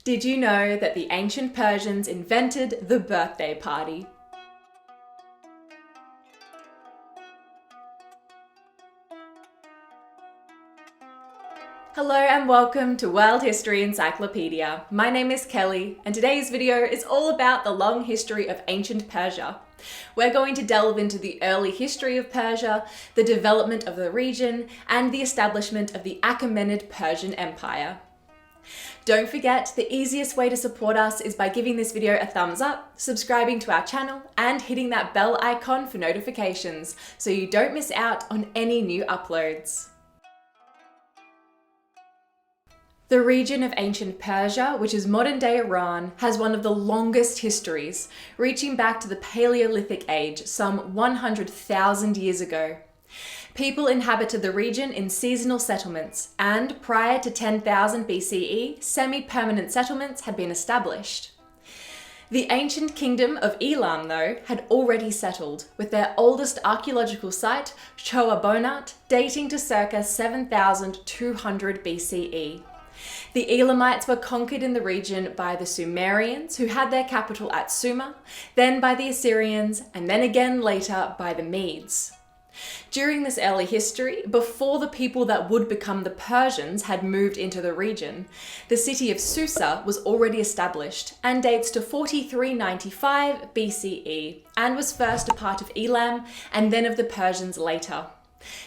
Did you know that the ancient Persians invented the birthday party? Hello and welcome to World History Encyclopedia. My name is Kelly and today's video is all about the long history of ancient Persia. We're going to delve into the early history of Persia, the development of the region, and the establishment of the Achaemenid Persian Empire. Don't forget, the easiest way to support us is by giving this video a thumbs up, subscribing to our channel, and hitting that bell icon for notifications so you don't miss out on any new uploads. The region of ancient Persia, which is modern-day Iran, has one of the longest histories, reaching back to the Paleolithic age, some 100,000 years ago. People inhabited the region in seasonal settlements, and prior to 10,000 BCE, semi-permanent settlements had been established. The ancient kingdom of Elam, though, had already settled, with their oldest archaeological site, Choa-Bonat, dating to circa 7,200 BCE. The Elamites were conquered in the region by the Sumerians, who had their capital at Sumer, then by the Assyrians, and then again later by the Medes. During this early history, before the people that would become the Persians had moved into the region, the city of Susa was already established and dates to 4395 BCE and was first a part of Elam and then of the Persians later.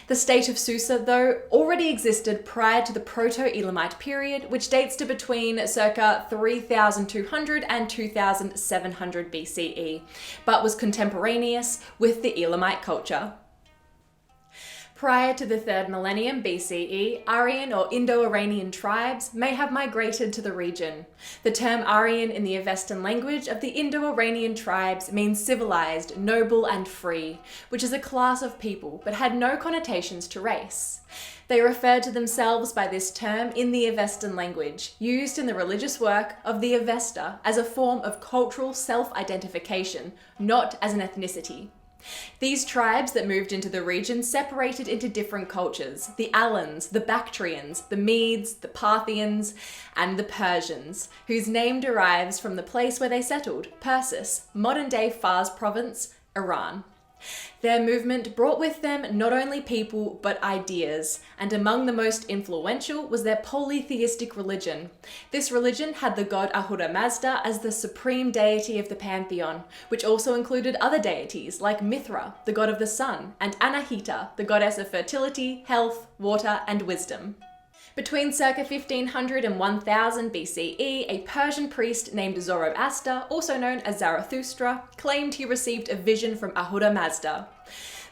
The state of Susa, though, already existed prior to the Proto-Elamite period, which dates to between circa 3200 and 2700 BCE, but was contemporaneous with the Elamite culture. Prior to the 3rd millennium BCE, Aryan or Indo-Iranian tribes may have migrated to the region. The term Aryan in the Avestan language of the Indo-Iranian tribes means civilized, noble and free, which is a class of people but had no connotations to race. They referred to themselves by this term in the Avestan language, used in the religious work of the Avesta as a form of cultural self-identification, not as an ethnicity. These tribes that moved into the region separated into different cultures: the Alans, the Bactrians, the Medes, the Parthians, and the Persians, whose name derives from the place where they settled, Persis, modern-day Fars province, Iran. Their movement brought with them not only people but ideas, and among the most influential was their polytheistic religion. This religion had the god Ahura Mazda as the supreme deity of the pantheon, which also included other deities like Mithra, the god of the sun, and Anahita, the goddess of fertility, health, water, and wisdom. Between circa 1500 and 1000 BCE, a Persian priest named Zoroaster, also known as Zarathustra, claimed he received a vision from Ahura Mazda.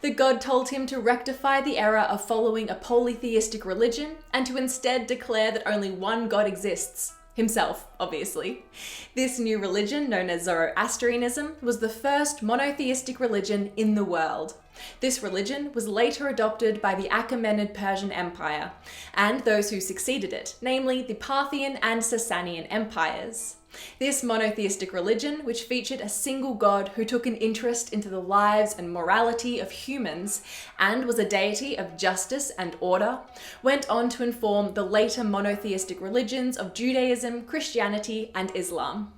The god told him to rectify the error of following a polytheistic religion and to instead declare that only one god exists. Himself, obviously. This new religion, known as Zoroastrianism, was the first monotheistic religion in the world. This religion was later adopted by the Achaemenid Persian Empire, and those who succeeded it, namely the Parthian and Sasanian empires. This monotheistic religion, which featured a single god who took an interest into the lives and morality of humans, and was a deity of justice and order, went on to inform the later monotheistic religions of Judaism, Christianity, and Islam.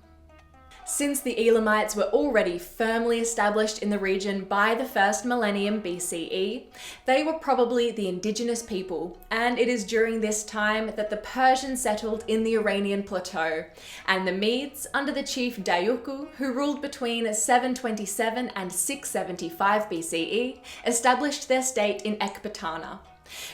Since the Elamites were already firmly established in the region by the 1st millennium BCE, they were probably the indigenous people, and it is during this time that the Persians settled in the Iranian plateau, and the Medes, under the chief Dayuku, who ruled between 727 and 675 BCE, established their state in Ecbatana.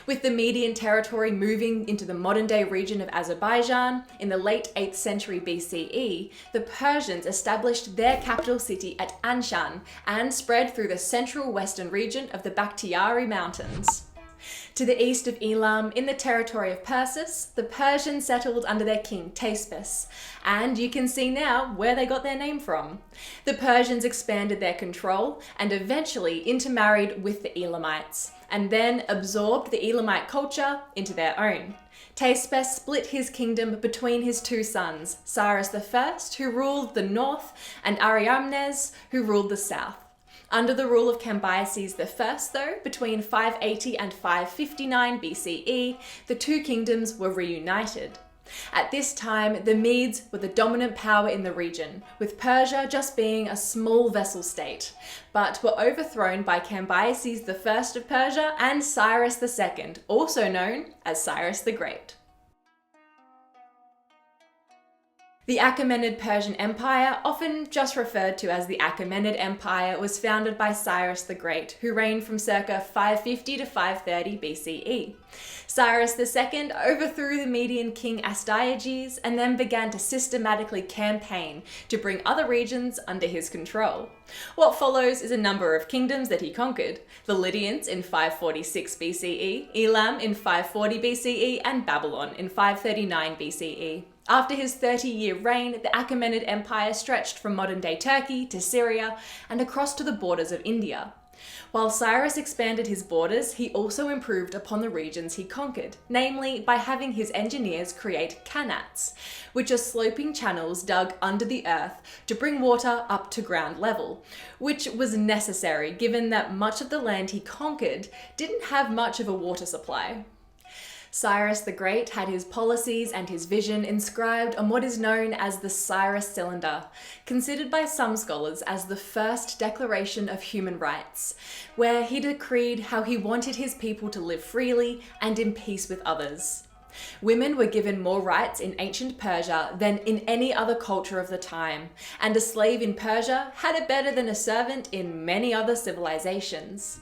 With the Median territory moving into the modern-day region of Azerbaijan in the late 8th century BCE, the Persians established their capital city at Anshan and spread through the central western region of the Bakhtiari Mountains. To the east of Elam, in the territory of Persis, the Persians settled under their king Teispes, and you can see now where they got their name from. The Persians expanded their control and eventually intermarried with the Elamites, and then absorbed the Elamite culture into their own. Teispes split his kingdom between his two sons, Cyrus I, who ruled the north, and Ariamnes, who ruled the south. Under the rule of Cambyses I, though, between 580 and 559 BCE, the two kingdoms were reunited. At this time, the Medes were the dominant power in the region, with Persia just being a small vassal state, but were overthrown by Cambyses I of Persia and Cyrus II, also known as Cyrus the Great. The Achaemenid Persian Empire, often just referred to as the Achaemenid Empire, was founded by Cyrus the Great, who reigned from circa 550 to 530 BCE. Cyrus II overthrew the Median king Astyages and then began to systematically campaign to bring other regions under his control. What follows is a number of kingdoms that he conquered: the Lydians in 546 BCE, Elam in 540 BCE, and Babylon in 539 BCE. After his 30-year reign, the Achaemenid Empire stretched from modern-day Turkey to Syria and across to the borders of India. While Cyrus expanded his borders, he also improved upon the regions he conquered, namely by having his engineers create qanats, which are sloping channels dug under the earth to bring water up to ground level, which was necessary given that much of the land he conquered didn't have much of a water supply. Cyrus the Great had his policies and his vision inscribed on what is known as the Cyrus Cylinder, considered by some scholars as the first declaration of human rights, where he decreed how he wanted his people to live freely and in peace with others. Women were given more rights in ancient Persia than in any other culture of the time, and a slave in Persia had it better than a servant in many other civilizations.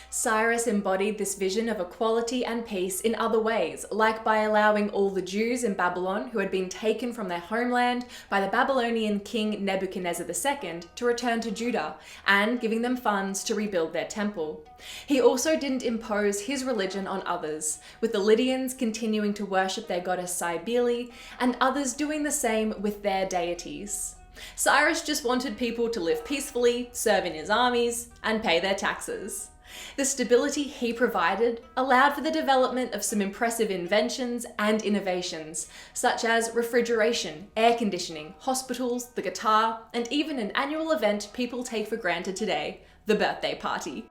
Cyrus embodied this vision of equality and peace in other ways, like by allowing all the Jews in Babylon who had been taken from their homeland by the Babylonian king Nebuchadnezzar II to return to Judah, and giving them funds to rebuild their temple. He also didn't impose his religion on others, with the Lydians continuing to worship their goddess Cybele, and others doing the same with their deities. Cyrus just wanted people to live peacefully, serve in his armies, and pay their taxes. The stability he provided allowed for the development of some impressive inventions and innovations, such as refrigeration, air conditioning, hospitals, the guitar, and even an annual event people take for granted today, the birthday party.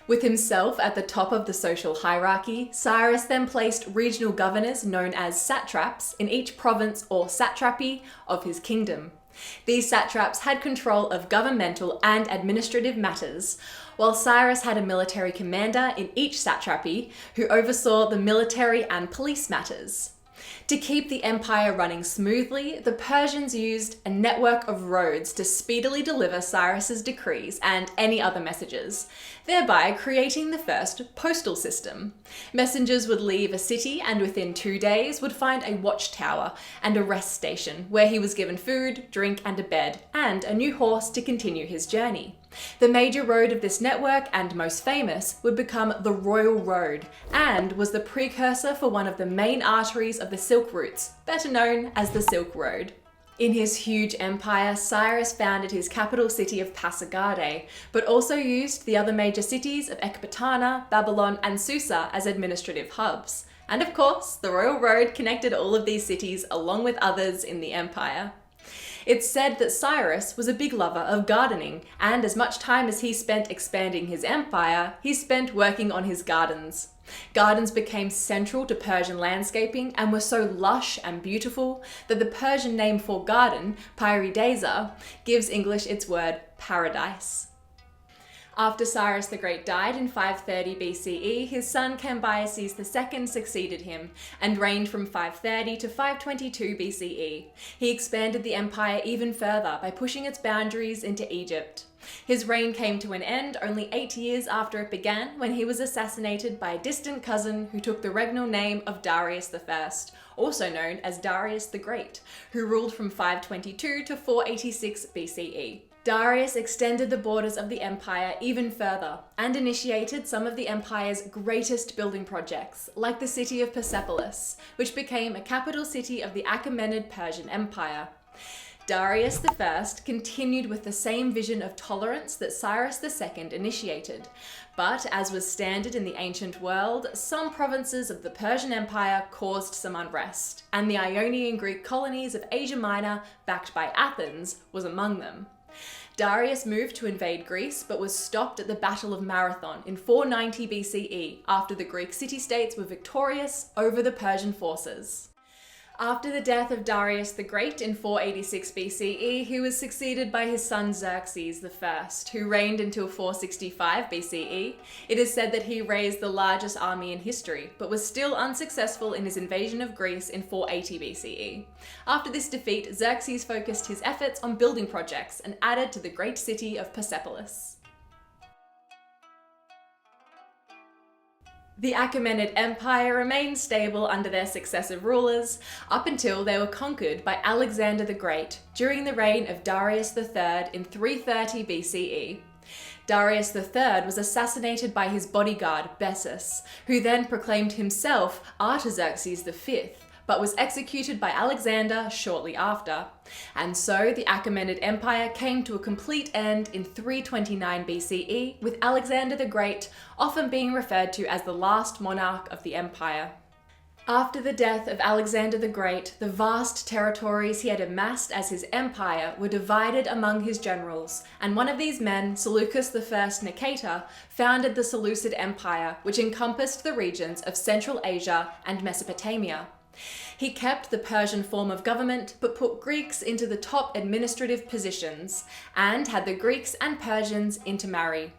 With himself at the top of the social hierarchy, Cyrus then placed regional governors known as satraps in each province or satrapy of his kingdom. These satraps had control of governmental and administrative matters, while Cyrus had a military commander in each satrapy who oversaw the military and police matters. To keep the empire running smoothly, the Persians used a network of roads to speedily deliver Cyrus's decrees and any other messages, thereby creating the first postal system. Messengers would leave a city and within 2 days would find a watchtower and a rest station where he was given food, drink, and a bed, and a new horse to continue his journey. The major road of this network, and most famous, would become the Royal Road, and was the precursor for one of the main arteries of the Silk routes, better known as the Silk Road. In his huge empire, Cyrus founded his capital city of Pasargadae, but also used the other major cities of Ecbatana, Babylon, and Susa as administrative hubs. And of course, the Royal Road connected all of these cities along with others in the empire. It's said that Cyrus was a big lover of gardening, and as much time as he spent expanding his empire, he spent working on his gardens. Gardens became central to Persian landscaping and were so lush and beautiful that the Persian name for garden, Pyridesa, gives English its word paradise. After Cyrus the Great died in 530 BCE, his son Cambyses II succeeded him and reigned from 530 to 522 BCE. He expanded the empire even further by pushing its boundaries into Egypt. His reign came to an end only 8 years after it began, when he was assassinated by a distant cousin who took the regnal name of Darius I, also known as Darius the Great, who ruled from 522 to 486 BCE. Darius extended the borders of the empire even further and initiated some of the empire's greatest building projects, like the city of Persepolis, which became a capital city of the Achaemenid Persian Empire. Darius I continued with the same vision of tolerance that Cyrus II initiated, but as was standard in the ancient world, some provinces of the Persian Empire caused some unrest, and the Ionian Greek colonies of Asia Minor, backed by Athens, was among them. Darius moved to invade Greece, but was stopped at the Battle of Marathon in 490 BCE after the Greek city-states were victorious over the Persian forces. After the death of Darius the Great in 486 BCE, he was succeeded by his son Xerxes I, who reigned until 465 BCE. It is said that he raised the largest army in history, but was still unsuccessful in his invasion of Greece in 480 BCE. After this defeat, Xerxes focused his efforts on building projects and added to the great city of Persepolis. The Achaemenid Empire remained stable under their successive rulers up until they were conquered by Alexander the Great during the reign of Darius III in 330 BCE. Darius III was assassinated by his bodyguard Bessus, who then proclaimed himself Artaxerxes V, but was executed by Alexander shortly after. And so the Achaemenid Empire came to a complete end in 329 BCE, with Alexander the Great often being referred to as the last monarch of the empire. After the death of Alexander the Great, the vast territories he had amassed as his empire were divided among his generals, and one of these men, Seleucus I Nicator, founded the Seleucid Empire, which encompassed the regions of Central Asia and Mesopotamia. He kept the Persian form of government, but put Greeks into the top administrative positions, and had the Greeks and Persians intermarry.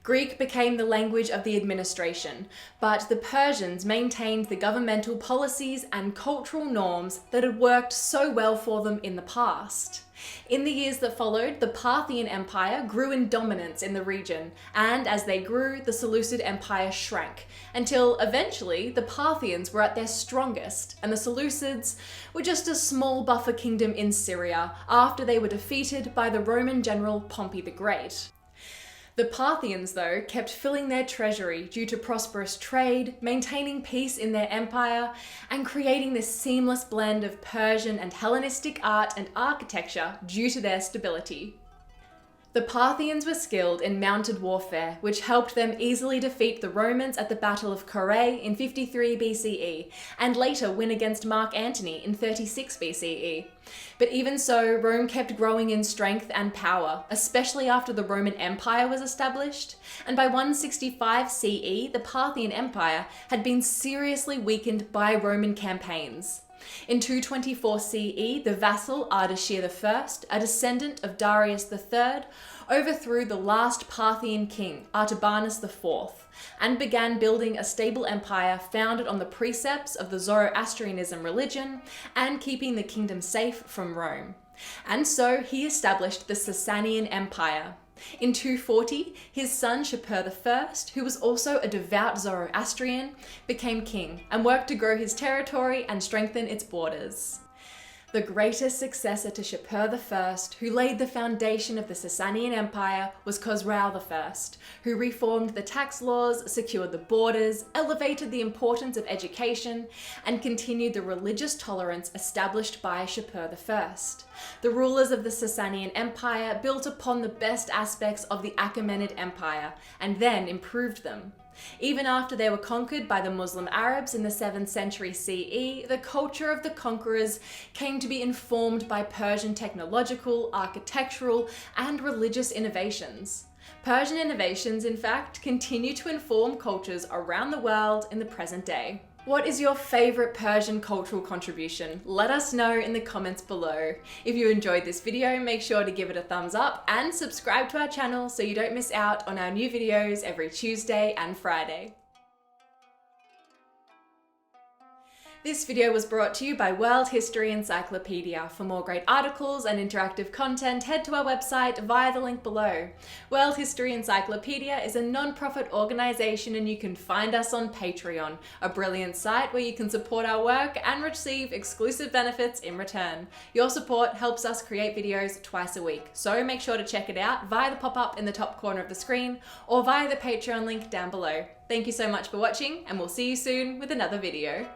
Greek became the language of the administration, but the Persians maintained the governmental policies and cultural norms that had worked so well for them in the past. In the years that followed, the Parthian Empire grew in dominance in the region, and as they grew, the Seleucid Empire shrank, until eventually the Parthians were at their strongest, and the Seleucids were just a small buffer kingdom in Syria after they were defeated by the Roman general Pompey the Great. The Parthians, though, kept filling their treasury due to prosperous trade, maintaining peace in their empire, and creating this seamless blend of Persian and Hellenistic art and architecture due to their stability. The Parthians were skilled in mounted warfare, which helped them easily defeat the Romans at the Battle of Carrhae in 53 BCE, and later win against Mark Antony in 36 BCE. But even so, Rome kept growing in strength and power, especially after the Roman Empire was established, and by 165 CE, the Parthian Empire had been seriously weakened by Roman campaigns. In 224 CE, the vassal Ardashir I, a descendant of Darius III, overthrew the last Parthian king, Artabanus IV, and began building a stable empire founded on the precepts of the Zoroastrianism religion and keeping the kingdom safe from Rome. And so he established the Sasanian Empire. In 240, his son Shapur I, who was also a devout Zoroastrian, became king and worked to grow his territory and strengthen its borders. The greatest successor to Shapur I, who laid the foundation of the Sasanian Empire, was Khosrau I, who reformed the tax laws, secured the borders, elevated the importance of education, and continued the religious tolerance established by Shapur I. The rulers of the Sasanian Empire built upon the best aspects of the Achaemenid Empire, and then improved them. Even after they were conquered by the Muslim Arabs in the 7th century CE, the culture of the conquerors came to be informed by Persian technological, architectural, and religious innovations. Persian innovations, in fact, continue to inform cultures around the world in the present day. What is your favorite Persian cultural contribution? Let us know in the comments below. If you enjoyed this video, make sure to give it a thumbs up and subscribe to our channel so you don't miss out on our new videos every Tuesday and Friday. This video was brought to you by World History Encyclopedia. For more great articles and interactive content, head to our website via the link below. World History Encyclopedia is a non-profit organisation and you can find us on Patreon, a brilliant site where you can support our work and receive exclusive benefits in return. Your support helps us create videos twice a week, so make sure to check it out via the pop-up in the top corner of the screen or via the Patreon link down below. Thank you so much for watching, and we'll see you soon with another video.